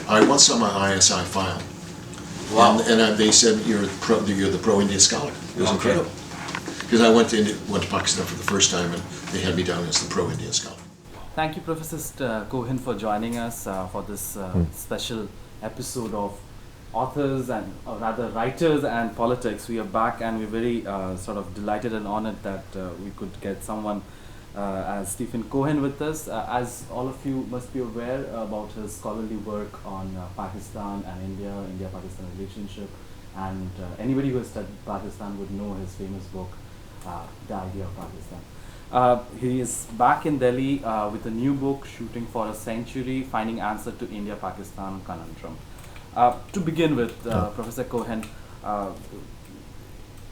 I once saw my ISI file. Wow. And they said you're the pro-India scholar. It was incredible. Because I went to Pakistan for the first time, and they had me down as the pro-India scholar. Thank you, Professor Cohen, for joining us for this special episode of Authors and, or rather, Writers and Politics. We are back, and we're very sort of delighted and honored that we could get someone as Stephen Cohen with us. As all of you must be aware about his scholarly work on Pakistan and India-Pakistan relationship, and anybody who has studied Pakistan would know his famous book, The Idea of Pakistan. He is back in Delhi with a new book, Shooting for a Century, Finding Answer to India-Pakistan Conundrum. To begin with, Professor Cohen,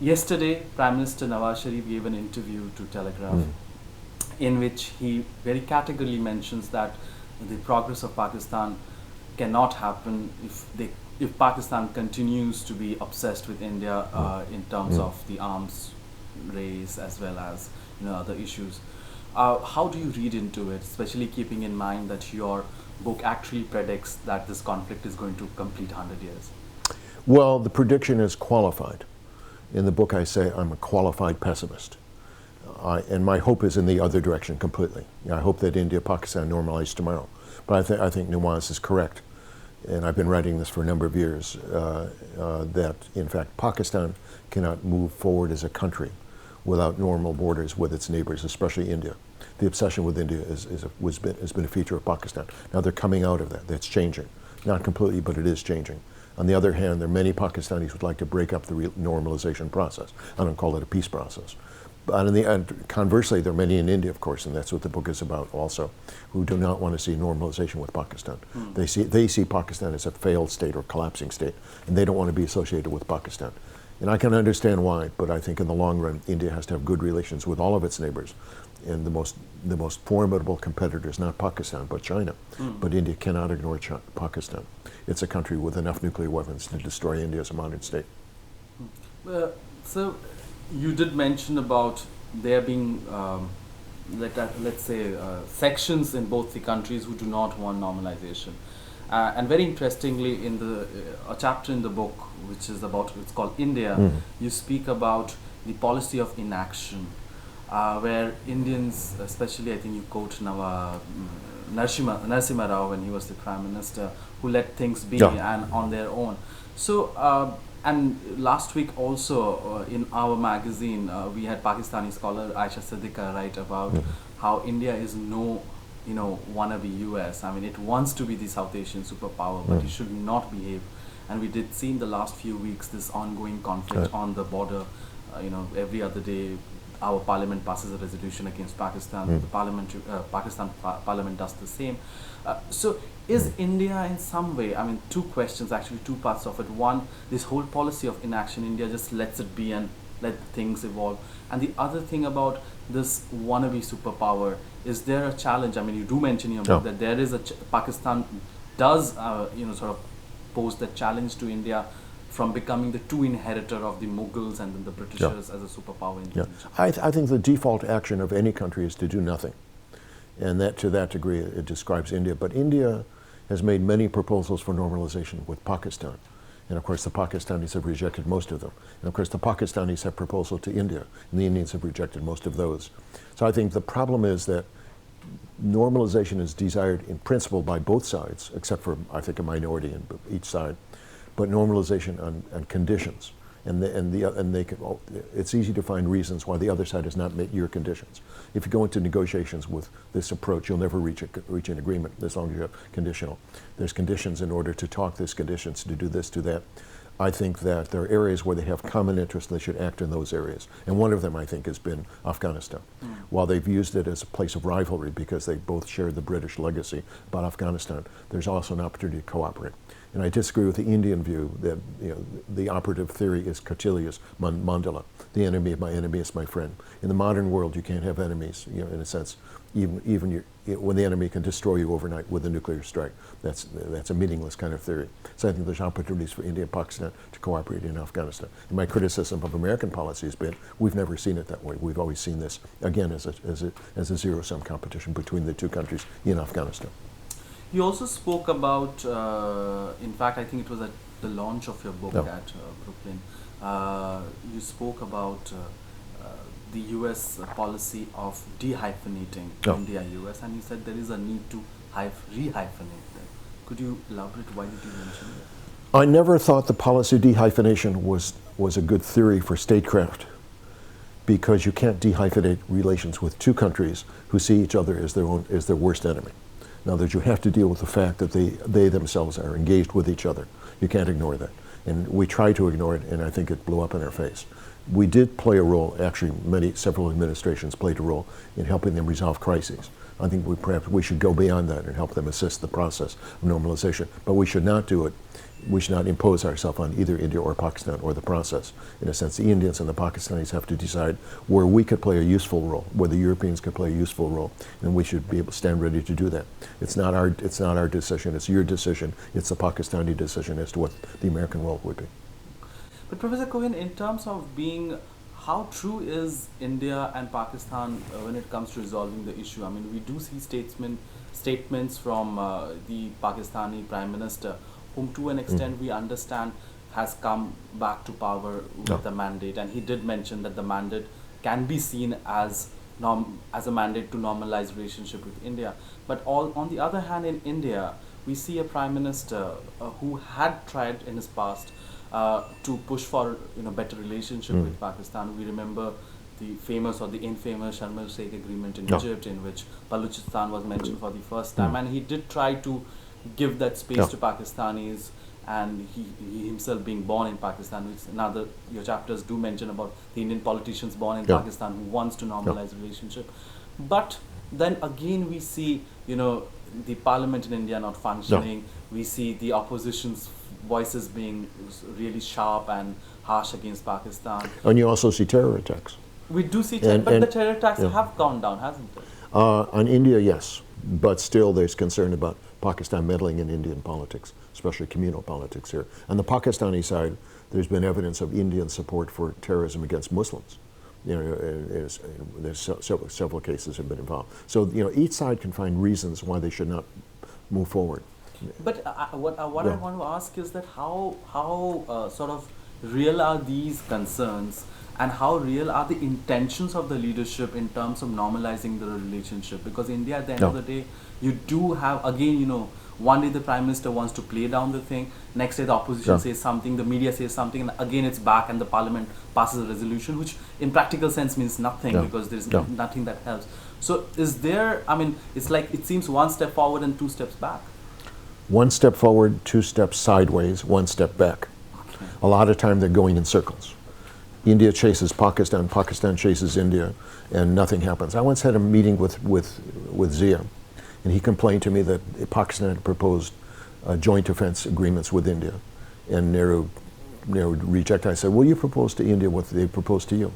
yesterday Prime Minister Nawaz Sharif gave an interview to Telegraph in which he very categorically mentions that the progress of Pakistan cannot happen if Pakistan continues to be obsessed with India in terms of the arms race as well as other issues. How do you read into it, especially keeping in mind that your book actually predicts that this conflict is going to complete 100 years? Well, the prediction is qualified. In the book I say I'm a qualified pessimist. And my hope is in the other direction completely. I hope that India-Pakistan normalizes tomorrow. But I think Nawaz is correct, and I've been writing this for a number of years, that in fact Pakistan cannot move forward as a country without normal borders with its neighbors, especially India. The obsession with India has been a feature of Pakistan. Now they're coming out of that. That's changing. Not completely, but it is changing. On the other hand, there are many Pakistanis who would like to break up the normalization process. I don't call it a peace process. And conversely, there are many in India, of course, and that's what the book is about also, who do not want to see normalization with Pakistan. They see Pakistan as a failed state or collapsing state, and they don't want to be associated with Pakistan. And I can understand why, but I think in the long run, India has to have good relations with all of its neighbors. And the most formidable competitor is not Pakistan, but China. But India cannot ignore Pakistan. It's a country with enough nuclear weapons to destroy India as a modern state. So you did mention about there being, let's say, sections in both the countries who do not want normalization. And very interestingly, in a chapter in the book, which is it's called India, you speak about the policy of inaction, where Indians, especially I think you quote Narasimha Rao when he was the Prime Minister, who let things be and on their own. So, and last week also in our magazine, we had Pakistani scholar Aisha Siddiqa write about how India is no wannabe US. I mean, it wants to be the South Asian superpower, but it should not behave. And we did see in the last few weeks this ongoing conflict on the border. Every other day, our parliament passes a resolution against Pakistan. The Pakistan parliament does the same. So, is India in some way? I mean, two questions actually, two parts of it. One, this whole policy of inaction, India just lets it be and let things evolve. And the other thing about this wannabe superpower, is there a challenge? I mean, you do mention in your book that there is Pakistan does, sort of pose the challenge to India from becoming the true inheritor of the Mughals and then the Britishers as a superpower in the region. I think the default action of any country is to do nothing. And that, to that degree, it describes India. But India has made many proposals for normalization with Pakistan. And of course, the Pakistanis have rejected most of them. And of course, the Pakistanis have proposals to India, and the Indians have rejected most of those. So I think the problem is that normalization is desired in principle by both sides, except for, I think, a minority in each side. But normalization on conditions. It's easy to find reasons why the other side has not met your conditions. If you go into negotiations with this approach, you'll never reach an agreement as long as you have conditional. There's conditions in order to talk, there's conditions to do this, do that. I think that there are areas where they have common interests and they should act in those areas. And one of them, I think, has been Afghanistan. While they've used it as a place of rivalry because they both share the British legacy about Afghanistan, there's also an opportunity to cooperate. And I disagree with the Indian view that the operative theory is Kautilya's mandala. The enemy of my enemy is my friend. In the modern world, you can't have enemies, in a sense. Even when the enemy can destroy you overnight with a nuclear strike, that's a meaningless kind of theory. So I think there's opportunities for India and Pakistan to cooperate in Afghanistan. And my criticism of American policy has been we've never seen it that way. We've always seen this again as a zero-sum competition between the two countries in Afghanistan. You also spoke about, in fact, I think it was at the launch of your book Yeah. at Brooklyn. You spoke about the U.S. policy of dehyphenating Yeah. India-U.S. and you said there is a need to rehyphenate them. Could you elaborate? Why did you mention that? I never thought the policy of dehyphenation was a good theory for statecraft, because you can't dehyphenate relations with two countries who see each other as their worst enemy. Now that you have to deal with the fact that they themselves are engaged with each other. You can't ignore that. And we tried to ignore it, and I think it blew up in our face. We did play a role, actually several administrations played a role in helping them resolve crises. I think perhaps we should go beyond that and help them assist the process of normalization. But we should not do it. We should not impose ourselves on either India or Pakistan or the process. In a sense, the Indians and the Pakistanis have to decide where we could play a useful role, where the Europeans could play a useful role, and we should be able to stand ready to do that. It's not our decision, it's your decision, it's the Pakistani decision as to what the American role would be. But Professor Cohen, in terms of being, how true is India and Pakistan when it comes to resolving the issue? I mean, we do see statements from the Pakistani Prime Minister, whom to an extent we understand has come back to power with a mandate, and he did mention that the mandate can be seen as a mandate to normalize relationship with India. But on the other hand, in India, we see a Prime Minister who had tried in his past to push for better relationship with Pakistan. We remember the famous or the infamous Sharm el Sheikh agreement in Egypt, in which Balochistan was mentioned for the first time, and he did try to give that space to Pakistanis, and he himself being born in Pakistan, which another your chapters do mention about the Indian politicians born in Pakistan who wants to normalize relationship. But then again we see the parliament in India not functioning. We see the opposition's voices being really sharp and harsh against Pakistan. And you also see terror attacks. We do see terror, but the terror attacks have gone down, hasn't it? On India, yes, but still there's concern about Pakistan meddling in Indian politics, especially communal politics here. On the Pakistani side, there's been evidence of Indian support for terrorism against Muslims. There's several cases have been involved. So each side can find reasons why they should not move forward. But what I want to ask is that how sort of real are these concerns, and how real are the intentions of the leadership in terms of normalizing the relationship? Because India, at the end of the day, you do have, again, one day the Prime Minister wants to play down the thing, next day the opposition says something, the media says something, and again it's back and the parliament passes a resolution, which in practical sense means nothing because there's nothing that helps. So is there, I mean, it's like it seems one step forward and two steps back. One step forward, two steps sideways, one step back. Okay. A lot of time they're going in circles. India chases Pakistan, Pakistan chases India, and nothing happens. I once had a meeting with Zia, and he complained to me that Pakistan had proposed joint defense agreements with India, and Nehru rejected. I said, well, you proposed to India what they proposed to you.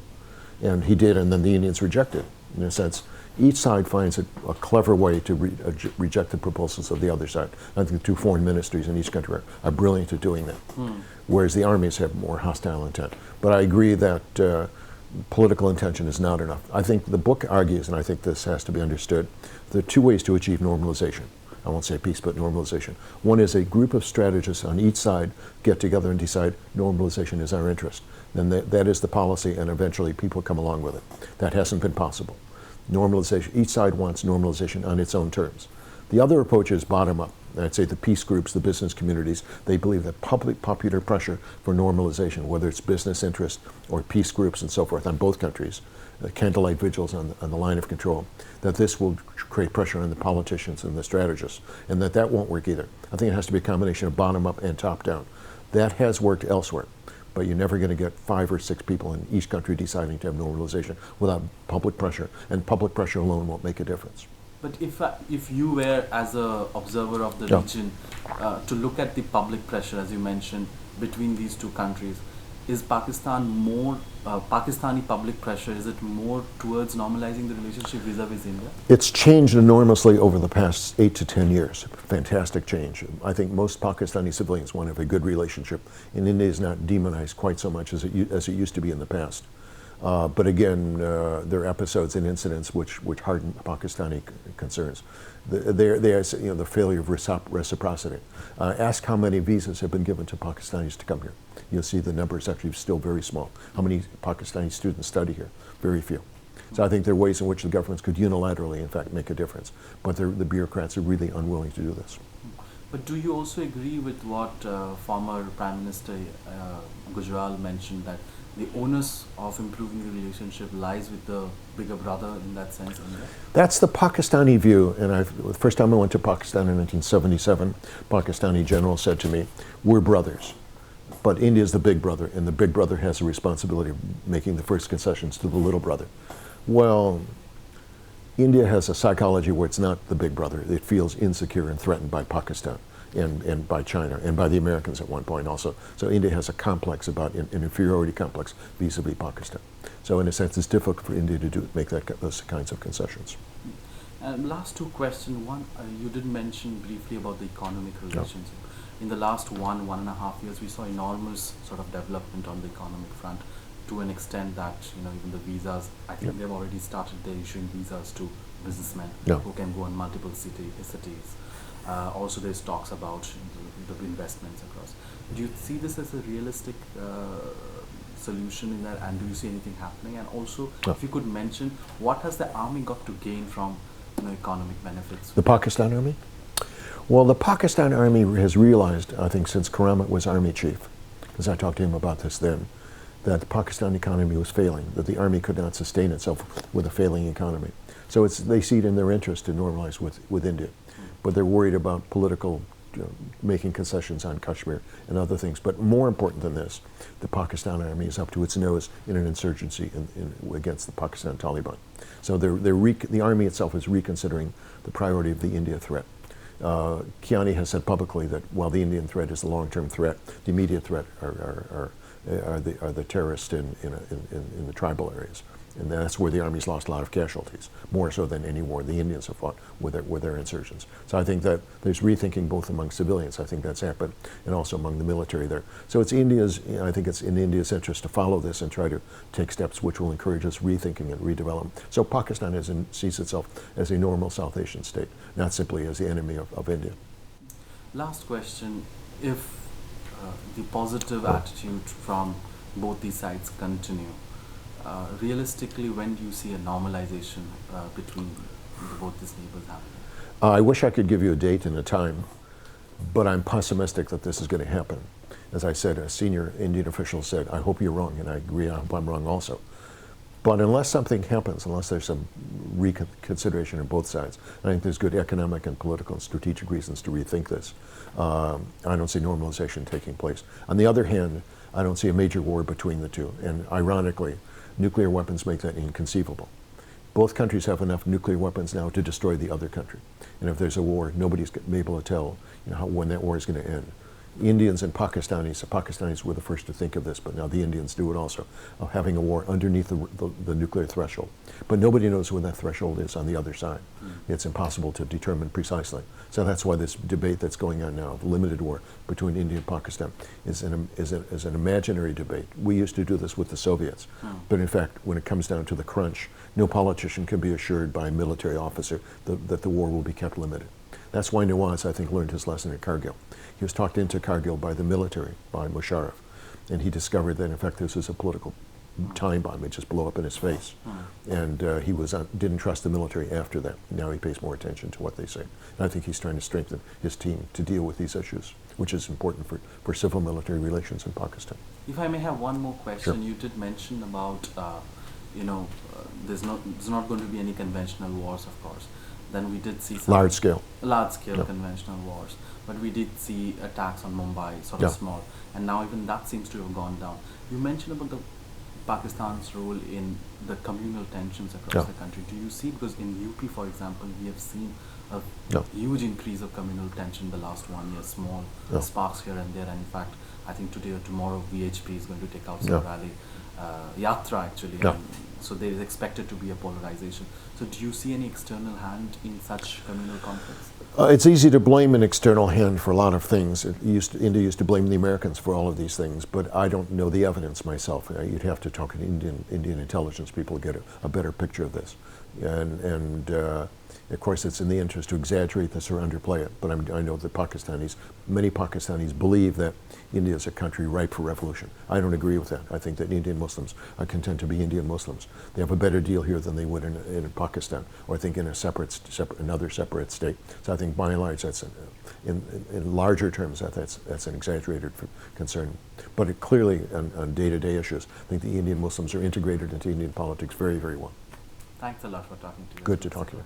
And he did, and then the Indians rejected. In a sense, each side finds a clever way to reject the proposals of the other side. I think the two foreign ministries in each country are brilliant at doing that, whereas the armies have more hostile intent. But I agree that political intention is not enough. I think the book argues, and I think this has to be understood, there are two ways to achieve normalization. I won't say peace, but normalization. One is a group of strategists on each side get together and decide normalization is our interest. Then that is the policy, and eventually people come along with it. That hasn't been possible. Normalization, each side wants normalization on its own terms. The other approach is bottom up. I'd say the peace groups, the business communities, they believe that popular pressure for normalization, whether it's business interest or peace groups and so forth on both countries, candlelight vigils on the line of control, that this will create pressure on the politicians and the strategists, and that won't work either. I think it has to be a combination of bottom up and top down. That has worked elsewhere, but you're never going to get 5 or 6 people in each country deciding to have normalization without public pressure, and public pressure alone won't make a difference. But if you were, as an observer of the region, to look at the public pressure, as you mentioned, between these two countries, is Pakistan more, Pakistani public pressure, is it more towards normalizing the relationship vis-a-vis India? It's changed enormously over the past 8 to 10 years. Fantastic change. I think most Pakistani civilians want to have a good relationship, and India is not demonized quite so much as it used to be in the past. But again, there are episodes and incidents which harden Pakistani concerns. The failure of reciprocity. Ask how many visas have been given to Pakistanis to come here. You'll see the number is actually still very small. How many Pakistani students study here? Very few. So I think there are ways in which the governments could unilaterally, in fact, make a difference. But the bureaucrats are really unwilling to do this. But do you also agree with what former Prime Minister Gujral mentioned, that the onus of improving the relationship lies with the bigger brother in that sense? That's the Pakistani view. And the first time I went to Pakistan in 1977, Pakistani general said to me, "We're brothers. But India is the big brother, and the big brother has the responsibility of making the first concessions to the little brother." Well, India has a psychology where it's not the big brother. It feels insecure and threatened by Pakistan and by China and by the Americans at one point also. So India has a complex about an inferiority complex vis-a-vis Pakistan. So in a sense, it's difficult for India to make those kinds of concessions. Last two questions. One, you did mention briefly about the economic relationship. In the last 1.5 years, we saw enormous sort of development on the economic front, to an extent that even the visas, I think they've already started issuing visas to businessmen who can go in multiple cities. Also, there's talks about the investments across. Do you see this as a realistic solution in that, and do you see anything happening? And also, if you could mention, what has the army got to gain from economic benefits? The Pakistan Army? Well, the Pakistan Army has realized, I think, since Karamat was Army Chief, because I talked to him about this then, that the Pakistan economy was failing, that the army could not sustain itself with a failing economy. So they see it in their interest to normalize with India. But they're worried about political, making concessions on Kashmir and other things. But more important than this, the Pakistan army is up to its nose in an insurgency against the Pakistan Taliban. So the army itself is reconsidering the priority of the India threat. Kiani has said publicly that while the Indian threat is the long-term threat, the immediate threat are the terrorists in the tribal areas. And that's where the Army's lost a lot of casualties, more so than any war the Indians have fought with their insurgents. So I think that there's rethinking both among civilians, I think that's happened, and also among the military there. So I think it's in India's interest to follow this and try to take steps which will encourage us rethinking and redevelopment. So Pakistan sees itself as a normal South Asian state, not simply as the enemy of India. Last question, if the positive attitude from both these sides continue, realistically, when do you see a normalization between both these neighbors happening? I wish I could give you a date and a time, but I'm pessimistic that this is going to happen. As I said, a senior Indian official said, "I hope you're wrong," and I agree, I hope I'm wrong also. But unless something happens, unless there's some reconsideration on both sides, I think there's good economic and political and strategic reasons to rethink this. I don't see normalization taking place. On the other hand, I don't see a major war between the two. And ironically, nuclear weapons make that inconceivable. Both countries have enough nuclear weapons now to destroy the other country. And if there's a war, nobody's going to be able to tell when that war is going to end. Indians and Pakistanis were the first to think of this, but now the Indians do it also, of having a war underneath the nuclear threshold. But nobody knows when that threshold is on the other side. It's impossible to determine precisely. So that's why this debate that's going on now, the limited war between India and Pakistan, is an imaginary debate. We used to do this with the Soviets. But in fact, when it comes down to the crunch, no politician can be assured by a military officer that the war will be kept limited. That's why Nawaz, I think, learned his lesson at Kargil. He was talked into Kargil by the military, by Musharraf, and he discovered that, in fact, this was a political time bomb. It just blew up in his face. And he didn't trust the military after that. Now he pays more attention to what they say. And I think he's trying to strengthen his team to deal with these issues, which is important for civil-military relations in Pakistan. If I may have one more question. Sure. You did mention about, there's not going to be any conventional wars, of course. Then we did see some large-scale conventional wars, but we did see attacks on Mumbai, sort of small, and now even that seems to have gone down. You mentioned about Pakistan's role in the communal tensions across the country. Do you see, because in UP, for example, we have seen a huge increase of communal tension in the last 1 year, small sparks here and there, and in fact, I think today or tomorrow, VHP is going to take out some rally yatra actually. Yeah. And so there is expected to be a polarization. So do you see any external hand in such communal conflicts? It's easy to blame an external hand for a lot of things. India used to blame the Americans for all of these things, but I don't know the evidence myself. You'd have to talk to Indian intelligence people to get a better picture of this. And of course, it's in the interest to exaggerate this or underplay it. But I know that many Pakistanis believe that India is a country ripe for revolution. I don't agree with that. I think that Indian Muslims are content to be Indian Muslims. They have a better deal here than they would in Pakistan, or I think in another separate state. So I think by and large, that's in larger terms that's an exaggerated concern. But it clearly on day-to-day issues, I think the Indian Muslims are integrated into Indian politics very, very well. Thanks a lot for talking to us. Good to talk to you.